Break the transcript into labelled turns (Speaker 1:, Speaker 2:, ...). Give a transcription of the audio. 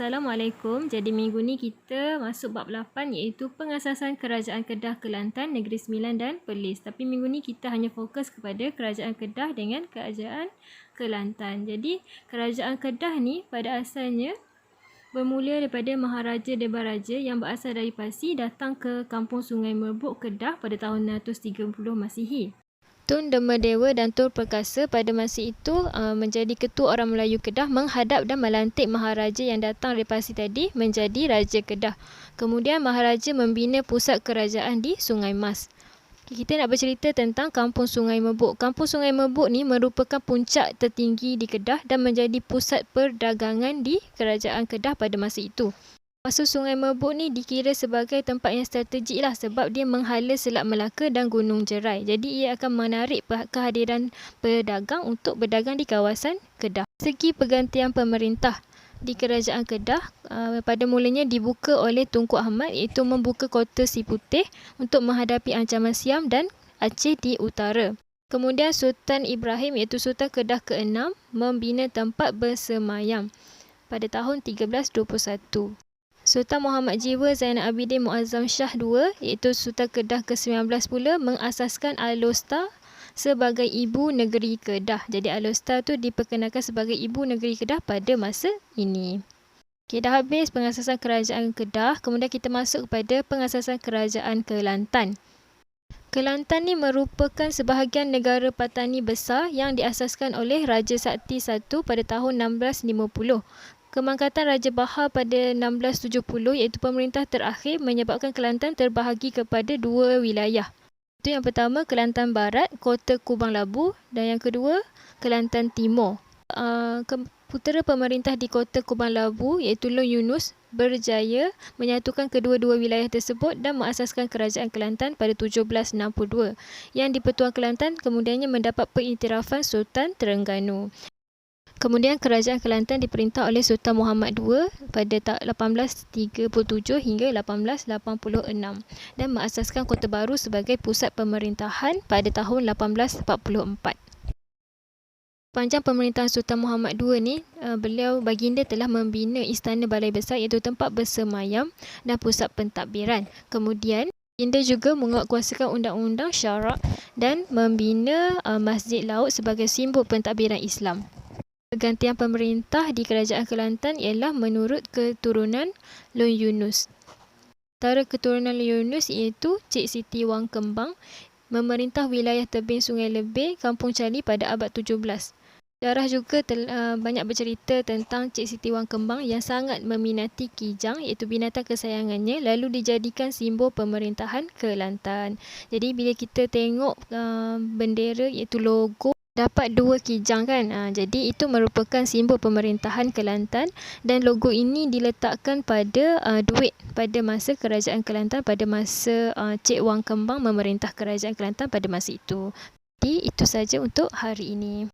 Speaker 1: Assalamualaikum. Jadi minggu ni kita masuk bab 8 iaitu pengasasan Kerajaan Kedah Kelantan, Negeri Sembilan dan Perlis. Tapi minggu ni kita hanya fokus kepada Kerajaan Kedah dengan Kerajaan Kelantan. Jadi Kerajaan Kedah ni pada asalnya bermula daripada Maharaja Debaraja yang berasal dari Parsi datang ke Kampung Sungai Merbuk, Kedah pada tahun 630 Masihi. Tun Demedewa dan Tun Perkasa pada masa itu menjadi ketua orang Melayu Kedah menghadap dan melantik Maharaja yang datang dari Parsi tadi menjadi Raja Kedah. Kemudian Maharaja membina pusat kerajaan di Sungai Mas. Kita nak bercerita tentang Kampung Sungai Merbuk. Kampung Sungai Merbuk ni merupakan puncak tertinggi di Kedah dan menjadi pusat perdagangan di Kerajaan Kedah pada masa itu. Masa Sungai Merbuk ni dikira sebagai tempat yang strategik lah sebab dia menghala Selat Melaka dan Gunung Jerai. Jadi ia akan menarik kehadiran pedagang untuk berdagang di kawasan Kedah. Segi pergantian pemerintah di Kerajaan Kedah pada mulanya dibuka oleh Tunku Ahmad iaitu membuka Kota Siputih untuk menghadapi ancaman Siam dan Aceh di utara. Kemudian Sultan Ibrahim iaitu Sultan Kedah ke-6 membina tempat bersemayam pada tahun 1321. Sultan Muhammad Jiwa Zainal Abidin Muazzam Shah II iaitu Sultan Kedah ke-19 pula mengasaskan Alostar sebagai ibu negeri Kedah. Jadi Alostar tu diperkenalkan sebagai ibu negeri Kedah pada masa ini. Okay, dah habis pengasasan Kerajaan Kedah, kemudian kita masuk kepada pengasasan Kerajaan Kelantan. Kelantan ni merupakan sebahagian negara Patani besar yang diasaskan oleh Raja Sakti I pada tahun 1650. Kemangkatan Raja Bahar pada 1670 iaitu pemerintah terakhir menyebabkan Kelantan terbahagi kepada dua wilayah. Itu yang pertama Kelantan Barat, Kota Kubang Labu dan yang kedua Kelantan Timur. Putera pemerintah di Kota Kubang Labu iaitu Long Yunus berjaya menyatukan kedua-dua wilayah tersebut dan mengasaskan Kerajaan Kelantan pada 1762. Yang di-Pertuan Kelantan kemudiannya mendapat pengiktirafan Sultan Terengganu. Kemudian Kerajaan Kelantan diperintah oleh Sultan Muhammad II pada 1837 hingga 1886 dan mengasaskan Kota Baru sebagai pusat pemerintahan pada tahun 1844. Panjang pemerintahan Sultan Muhammad II ni, baginda telah membina Istana Balai Besar iaitu tempat bersemayam dan pusat pentadbiran. Kemudian baginda juga menguatkuasakan undang-undang syarak dan membina Masjid Laut sebagai simbol pentadbiran Islam. Pergantian pemerintah di Kerajaan Kelantan ialah menurut keturunan Long Yunus. Antara keturunan Long Yunus iaitu Cik Siti Wang Kembang memerintah wilayah tebing Sungai Lebih, Kampung Cali pada abad 17. Sejarah juga banyak bercerita tentang Cik Siti Wang Kembang yang sangat meminati kijang iaitu binatang kesayangannya lalu dijadikan simbol pemerintahan Kelantan. Jadi bila kita tengok bendera iaitu logo dapat dua kijang kan. Jadi itu merupakan simbol pemerintahan Kelantan dan logo ini diletakkan pada duit pada masa Kerajaan Kelantan pada masa Cik Wang Kembang memerintah Kerajaan Kelantan pada masa itu. Jadi itu saja untuk hari ini.